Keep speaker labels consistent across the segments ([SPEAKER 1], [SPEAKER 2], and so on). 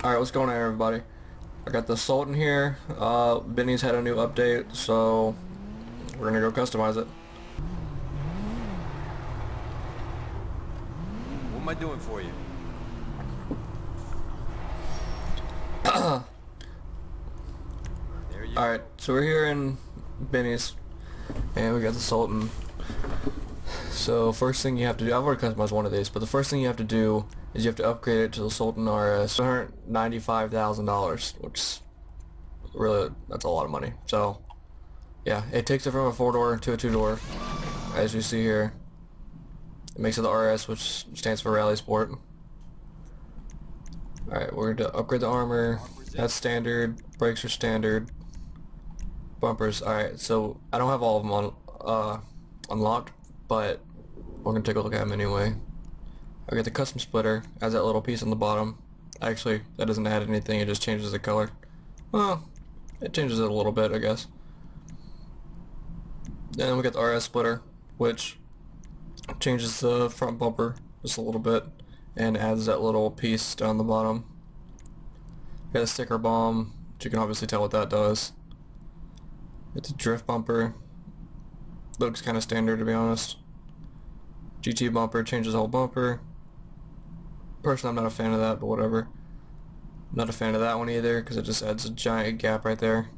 [SPEAKER 1] Alright, what's going on everybody? I got the Sultan here. Benny's had a new update, so we're gonna go customize it.
[SPEAKER 2] What am I doing for you?
[SPEAKER 1] Alright, so we're here in Benny's, and we got the Sultan. So first thing you have to do, I've already customized one of these, but the first thing you have to do is you have to upgrade it to the Sultan RS. $195,000, which really, that's a lot of money. So yeah, it takes it from a 4-door to a 2-door, as you see here. It makes it the RS, which stands for Rally Sport. Alright, we're going to upgrade the armor. That's standard. Brakes are standard. Bumpers. Alright, so I don't have all of them on unlocked, but we're going to take a look at them anyway. I got the custom splitter. Has that little piece on the bottom. Actually, that doesn't add anything, it just changes the color. Well, it changes it a little bit, I guess. Then we got the RS splitter, which changes the front bumper just a little bit and adds that little piece down the bottom. Got a sticker bomb, which you can obviously tell what that does. It's a drift bumper. Looks kind of standard, to be honest. GT bumper changes the whole bumper. Personally, I'm not a fan of that, but whatever. Not a fan of that one either, because it just adds a giant gap right there.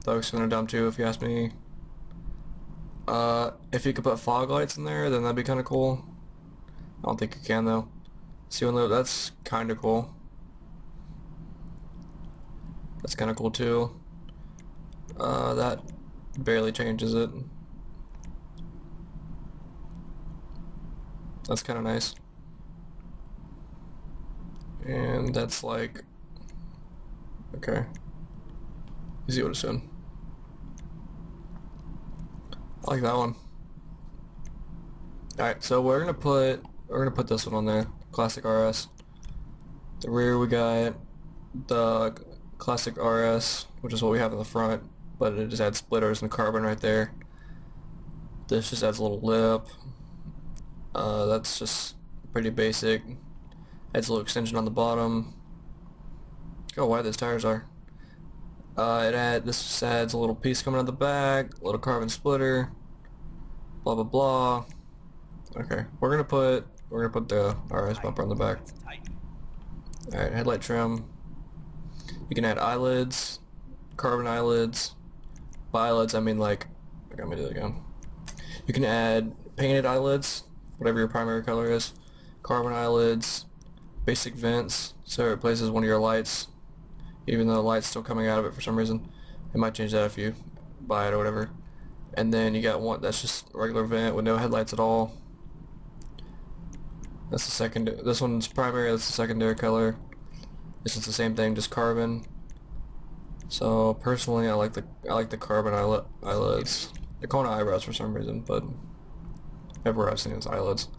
[SPEAKER 1] That looks kind of dumb too, if you ask me. If you could put fog lights in there, then that'd be kind of cool. I don't think you can though. See, that's kind of cool. That's kind of cool too. That barely changes it. That's kind of nice. And that's like, okay. You see what it's doing. I like that one. Alright, so we're gonna put this one on there. Classic RS. The rear we got the classic RS, which is what we have in the front, but it just adds splitters and carbon right there. This just adds a little lip. That's just pretty basic. Adds a little extension on the bottom. Oh, why these tires are. This just adds a little piece coming out the back, a little carbon splitter, blah blah blah. Okay, we're gonna put the RS bumper on the back. Alright, headlight trim. You can add eyelids, carbon eyelids. By eyelids I mean like, okay, let me do it again. You can add painted eyelids, whatever your primary color is, carbon eyelids, basic vents, so it replaces one of your lights, even though the light's still coming out of it for some reason. It might change that if you buy it or whatever. And then you got one that's just regular vent with no headlights at all. That's the second. This one's primary. That's the secondary color. This is the same thing, just carbon. So personally, I like the carbon eyelids. They're calling it eyebrows for some reason, but everywhere I've seen it's eyelids.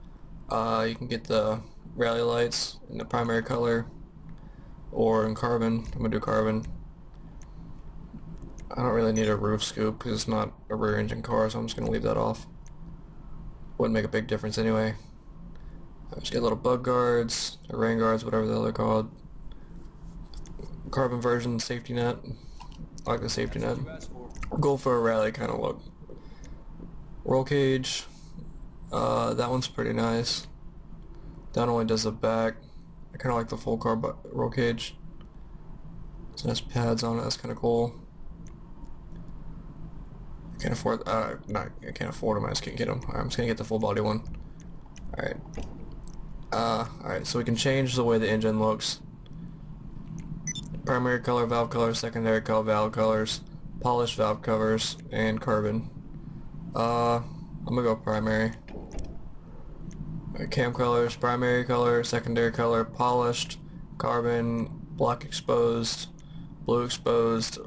[SPEAKER 1] You can get the rally lights in the primary color or in carbon. I'm gonna do carbon. I don't really need a roof scoop because it's not a rear engine car, so I'm just gonna leave that off. Wouldn't make a big difference anyway. I just get little bug guards, or rain guards, whatever the hell they're called. Carbon version safety net. I like the safety net. Go for a rally kind of look. Roll cage. That one's pretty nice. That only does the back. I kind of like the full carb roll cage. It's nice pads on it. That's kind of cool. I can't afford. I can't afford them. I just can't get them. I'm just gonna get the full body one. All right. Alright, so we can change the way the engine looks. Primary color, valve colors, secondary color, valve colors, polished valve covers, and carbon. I'm gonna go primary. Alright, cam colors, primary color, secondary color, polished, carbon, black exposed, blue exposed,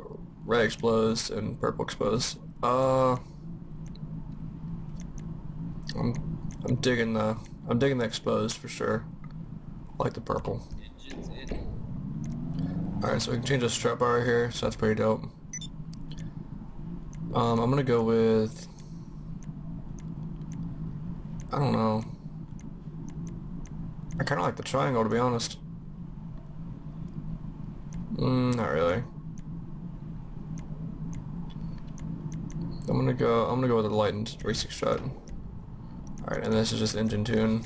[SPEAKER 1] red exposed, and purple exposed. I'm digging the exposed for sure. I like the purple. Alright, so we can change the strut bar here, so that's pretty dope. I'm gonna go with, I don't know. I kinda like the triangle, to be honest. Not really. I'm gonna go with a light and racing shot. Alright, and this is just engine tune.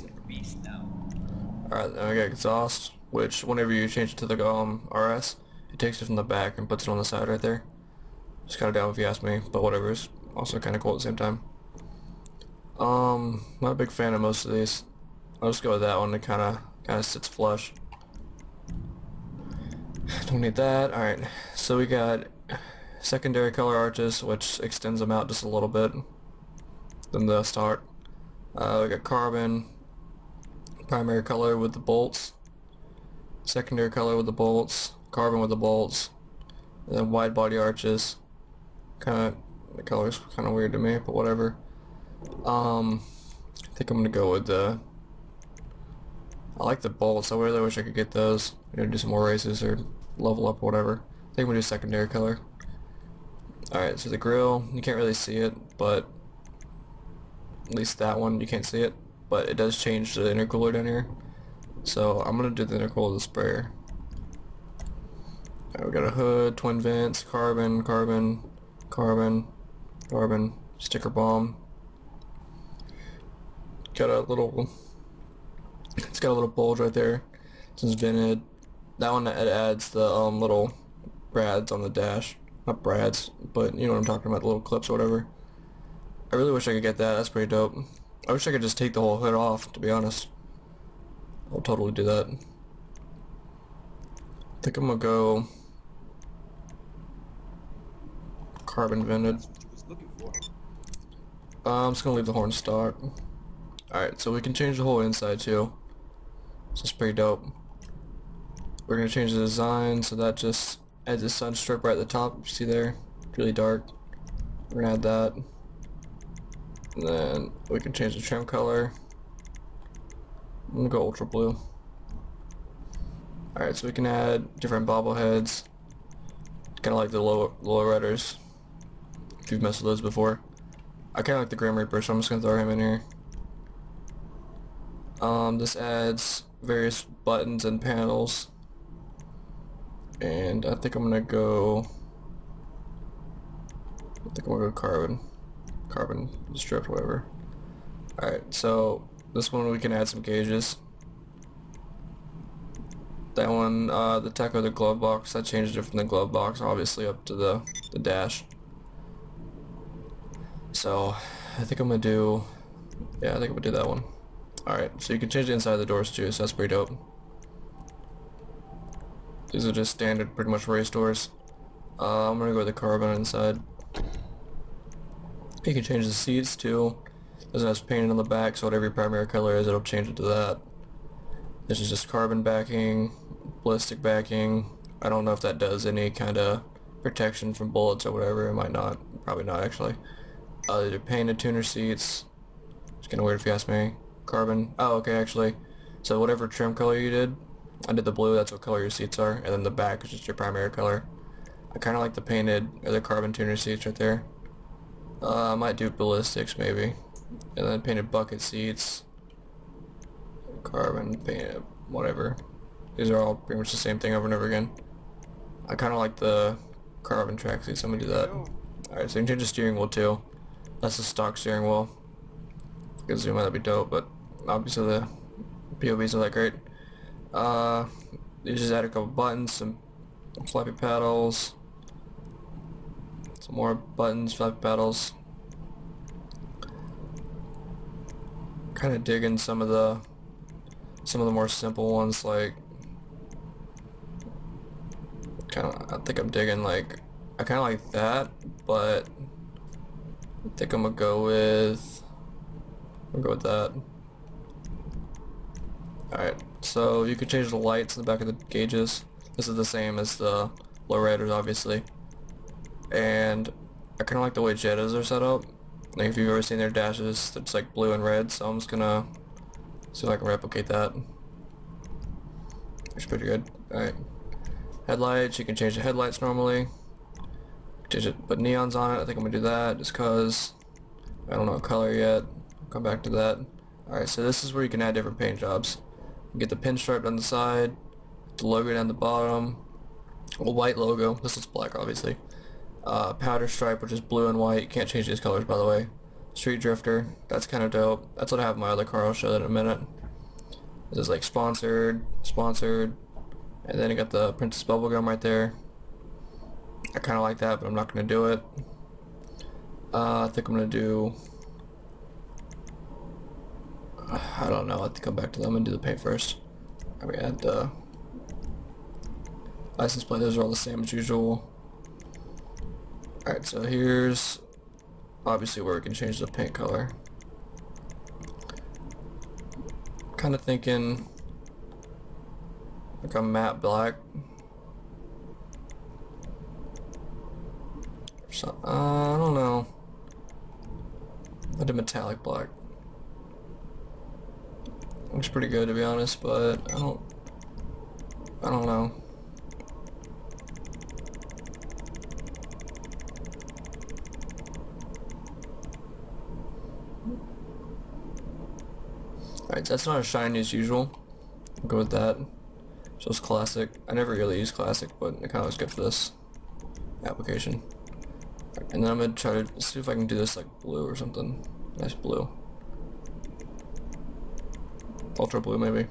[SPEAKER 1] Alright, then we got exhaust, which whenever you change it to the RS, it takes it from the back and puts it on the side right there. Just kinda dumb if you ask me, but whatever, it's also kinda cool at the same time. Not a big fan of most of these. I'll just go with that one. It kinda sits flush. Don't need that. Alright, so we got secondary color arches, which extends them out just a little bit than the start. We got carbon, primary color with the bolts, secondary color with the bolts, carbon with the bolts, and then wide body arches. The color's kinda weird to me, but whatever. I think I'm gonna go with I like the bolts. I really wish I could get those. Do some more races or level up or whatever. I think I'm gonna do secondary color. Alright, so the grill, you can't really see it, but at least that one, you can't see it, but it does change the intercooler down here. So I'm gonna do the intercooler of the sprayer. Alright, we got a hood, twin vents, carbon, carbon, carbon, carbon, sticker bomb. Got a little, it's got a little bulge right there. It's vented. That one, it adds the little brads on the dash. Not brads, but you know what I'm talking about, the little clips or whatever. I really wish I could get that. That's pretty dope. I wish I could just take the whole hood off, to be honest. I'll totally do that. I think I'm gonna go carbon vented. I'm just gonna leave the horn stock. Alright, so we can change the whole inside too. So it's pretty dope. We're gonna change the design so that just adds a sun strip right at the top. You see there? It's really dark. We're gonna add that. And then we can change the trim color. I'm gonna go ultra blue. Alright, so we can add different bobbleheads. Kinda like the low riders. If you've messed with those before. I kinda like the Grim Reaper, so I'm just gonna throw him in here. This adds various buttons and panels. And I think I'm gonna go carbon. Carbon stripped, whatever. Alright, so this one we can add some gauges. That one, the tech of the glove box, I changed it from the glove box obviously up to the dash. So I think I'm gonna do, yeah, I think I'm gonna do that one. Alright, so you can change the inside of the doors too, so that's pretty dope. These are just standard, pretty much race doors. I'm gonna go with the carbon inside. You can change the seats too. Doesn't have painted on the back, so whatever your primary color is, it'll change it to that. This is just carbon backing, ballistic backing. I don't know if that does any kind of protection from bullets or whatever. It might not. Probably not actually. These are painted tuner seats. It's kind of weird if you ask me. Carbon. Oh, okay, actually. So whatever trim color you did, I did the blue. That's what color your seats are, and then the back is just your primary color. I kind of like the painted or the carbon tuner seats right there. I might do ballistics maybe, and then painted bucket seats. Carbon, painted, whatever. These are all pretty much the same thing over and over again. I kind of like the carbon track seats, so I'm gonna do that. Alright, so you can change the steering wheel too. That's the stock steering wheel. If you can zoom out, that'd be dope, but obviously the POVs are that great. You just add a couple buttons, some flappy paddles, some more buttons, flappy paddles. Kind of digging some of the more simple ones, like I think I'm digging like, I kind of like that, but I think I'm gonna go with that. Alright, so you can change the lights in the back of the gauges. This is the same as the lowriders, obviously. And I kind of like the way Jettas are set up. Like if you've ever seen their dashes, it's like blue and red, so I'm just gonna see if I can replicate that. It's pretty good. Alright. Headlights, you can change the headlights normally. Change it, put neons on it. I think I'm gonna do that just cause I don't know what color yet. I'll come back to that. Alright, so this is where you can add different paint jobs. You get the pinstripe on the side, the logo down the bottom, A white logo. This is black, obviously. Powder stripe, which is blue and white. Can't change these colors, by the way. Street drifter. That's kind of dope. That's what I have in my other car. I'll show that in a minute. This is like sponsored, and then I got the Princess Bubblegum right there. I kind of like that, but I'm not gonna do it. I think I'm gonna do. I don't know. I have to come back to them and do the paint first. I mean, add the license plate. Those are all the same as usual. Alright, so here's obviously where we can change the paint color. Kind of thinking like a matte black. So, I don't know. I did metallic black. Looks pretty good, to be honest, but I don't know. Alright, so that's not as shiny as usual. I'll go with that. So it's classic. I never really use classic, but it kind of looks good for this application. Right, and then I'm gonna try to see if I can do this like blue or something. Nice blue. Ultra blue, maybe.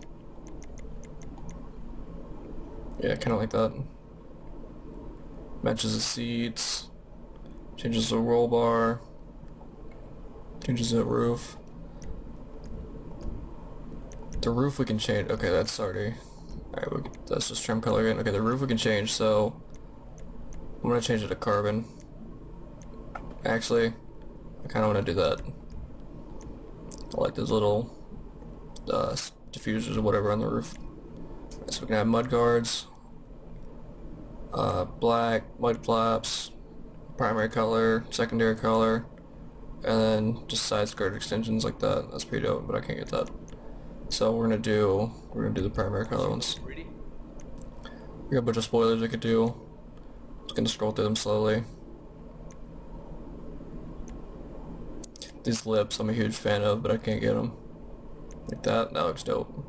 [SPEAKER 1] Yeah, kind of like that. Matches the seats. Changes the roll bar. Changes the roof. The roof we can change. Okay, that's already. Alright, that's just trim color again. Okay, the roof we can change, so I'm gonna change it to carbon. Actually, I kind of want to do that. I like those little diffusers or whatever on the roof. Right, so we can have mud guards, black, mud flaps, primary color, secondary color, and then just side skirt extensions like that. That's pretty dope, but I can't get that. So we're gonna do the primary color ones. We got a bunch of spoilers we could do. Just gonna scroll through them slowly. These lips I'm a huge fan of, but I can't get them. Like that looks dope.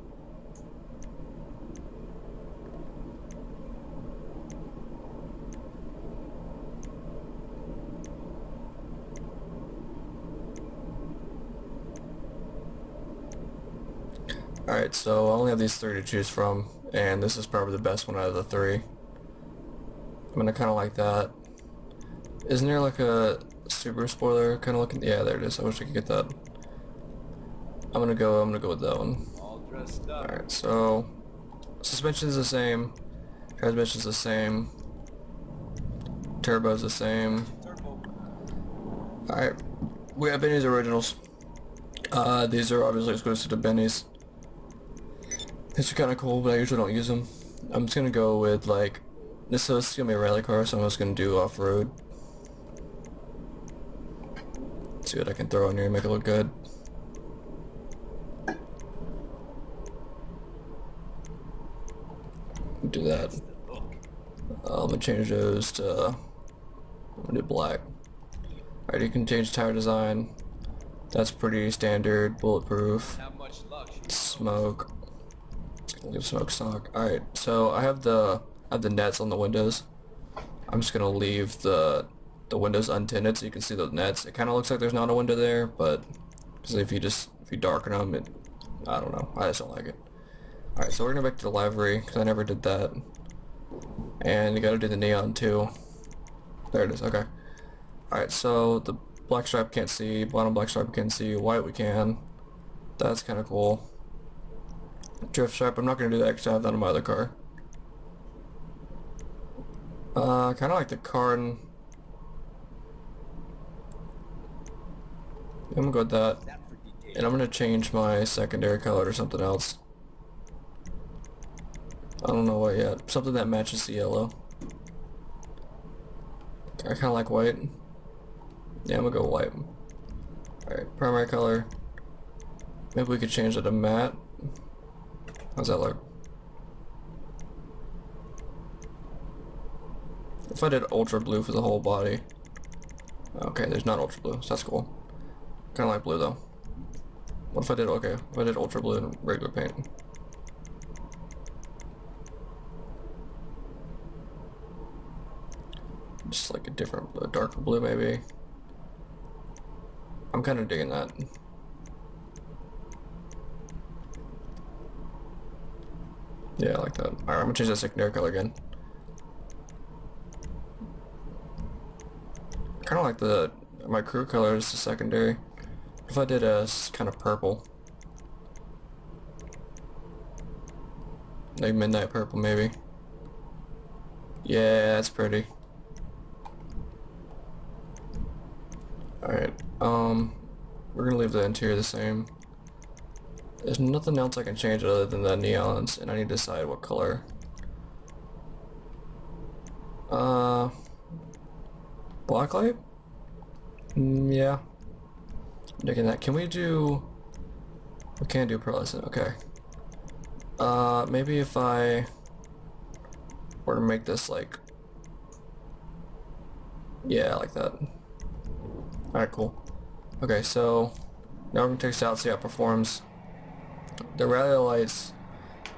[SPEAKER 1] Alright, so I only have these three to choose from, and this is probably the best one out of the three. I'm gonna kinda like that. Isn't there like a super spoiler kinda looking? Yeah, there it is. I wish I could get that. I'm gonna go with that one. Alright, so suspension's the same, transmission's the same, turbo's the same. Alright, we have Benny's originals. These are obviously exclusive to Benny's. These are kinda cool, but I usually don't use them. I'm just gonna go with like, this is gonna be a rally car, so I'm just gonna do off-road. See what I can throw in here and make it look good. Do that. I'm gonna change those to, I'm gonna do black. Alright, you can change tire design. That's pretty standard, bulletproof. Smoke. Leave smoke stock. Alright, so I have the nets on the windows. I'm just gonna leave the windows untinted so you can see the nets. It kind of looks like there's not a window there, but because if you darken them, I don't know. I just don't like it. Alright, so we're gonna go back to the livery because I never did that, and you gotta do the neon too. There it is. Okay. Alright, so the black stripe can't see, bottom black stripe can't see, white we can. That's kind of cool. Drift stripe, I'm not gonna do that because I have that on my other car. Kind of like the car, and I'm gonna go with that, and I'm gonna change my secondary color to something else. I don't know what yet. Something that matches the yellow. I kind of like white. Yeah, I'm gonna go white. Alright, primary color. Maybe we could change it to matte. How's that look? If I did ultra blue for the whole body. Okay, there's not ultra blue, so that's cool. Kinda like blue though. What if I did, okay, if I did ultra blue and regular paint? just like a different, a darker blue maybe. I'm kind of digging that. Yeah, I like that. Alright, I'm gonna change that secondary color again. Kind of like my crew color is the secondary. If I did a kind of purple, like midnight purple maybe. Yeah, that's pretty. Alright, we're gonna leave the interior the same. There's nothing else I can change other than the neons, and I need to decide what color. Blacklight? Yeah. Digging that. Can we do... We can't do pearlescent, okay. Maybe if I were to make this like... Yeah, like that. Alright, cool. Okay, so now we're gonna take this out, see how it performs. The rally lights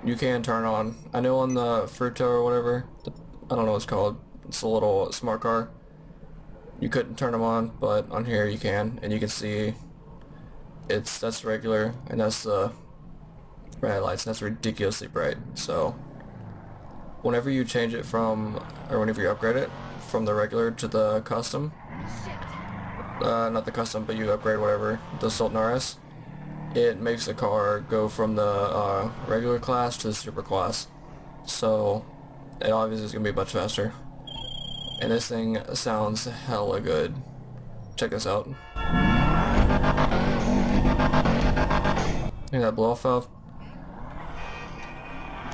[SPEAKER 1] you can turn on. I know on the Fruto or whatever, I don't know what it's called. It's a little smart car. You couldn't turn them on, but on here you can, and you can see that's regular, and that's the rally lights, and that's ridiculously bright. So whenever you change it from, or whenever you upgrade it from the regular to the custom, not the custom, but you upgrade whatever, the Sultan RS, it makes the car go from the regular class to the super class. So it obviously is going to be much faster. And this thing sounds hella good. Check this out. Hear that blow off valve?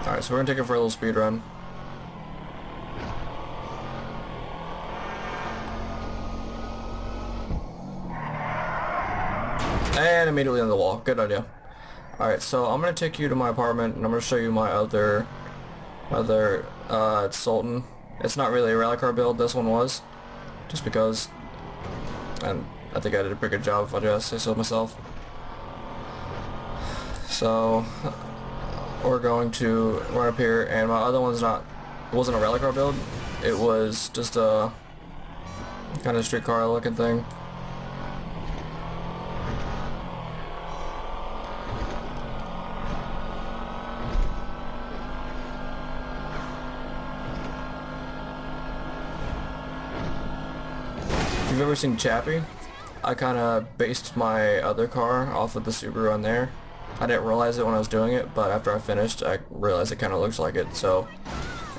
[SPEAKER 1] Alright, so we're going to take it for a little speed run. And immediately on the wall. Good idea. Alright, so I'm going to take you to my apartment, and I'm going to show you my other Sultan. It's not really a rally car build, this one was. Just because. And I think I did a pretty good job if I do say so myself. So, we're going to run up here, and my other one's it wasn't a rally car build. It was just a kind of street car looking thing. If you've ever seen Chappie, I kind of based my other car off of the Subaru on there. I didn't realize it when I was doing it, but after I finished, I realized it kind of looks like it. So,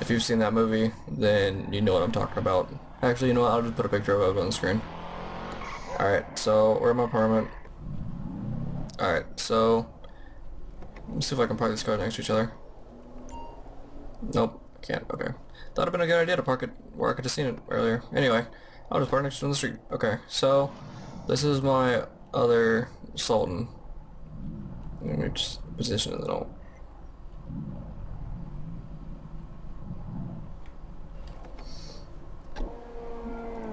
[SPEAKER 1] if you've seen that movie, then you know what I'm talking about. Actually, you know what? I'll just put a picture of it on the screen. Alright, so we're in my apartment. Alright, so let's see if I can park these cars next to each other. Nope, I can't. Okay. Thought it'd been a good idea to park it where I could have seen it earlier. Anyway. I'll just park next to the street. Okay, so this is my other Sultan. Let me just position it all.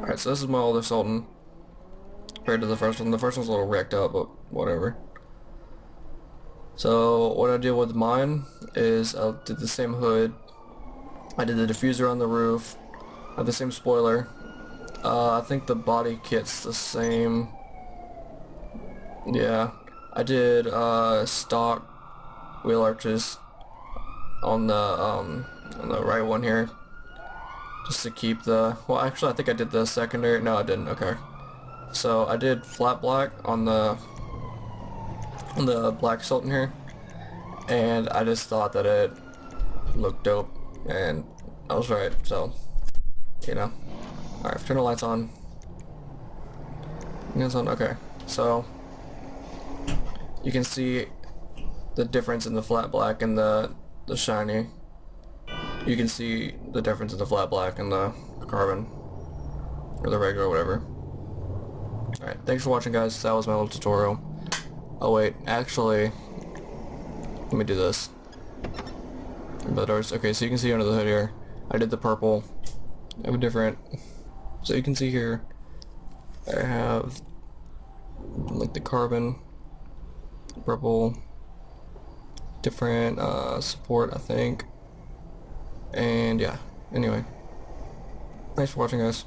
[SPEAKER 1] Alright, so this is my older Sultan compared to the first one. The first one's a little wrecked up, but whatever. So what I did with mine is I did the same hood. I did the diffuser on the roof. I have the same spoiler. I think the body kit's the same. Yeah, I did stock wheel arches on the right one here, just to keep the. Well, actually, I think I did the secondary. No, I didn't. Okay, so I did flat black on the black Sultan here, and I just thought that it looked dope, and I was right. So, you know. Alright, turn the lights on. Okay, so you can see the difference in the flat black and the shiny. You can see the difference in the flat black and the carbon, or the regular, whatever. Alright, thanks for watching, guys. That was my little tutorial. Oh wait, actually, let me do this. Okay, so you can see under the hood here, I did the purple. I have a different. So you can see here, I have like the carbon, purple, different support, I think, and yeah, anyway, thanks for watching, guys.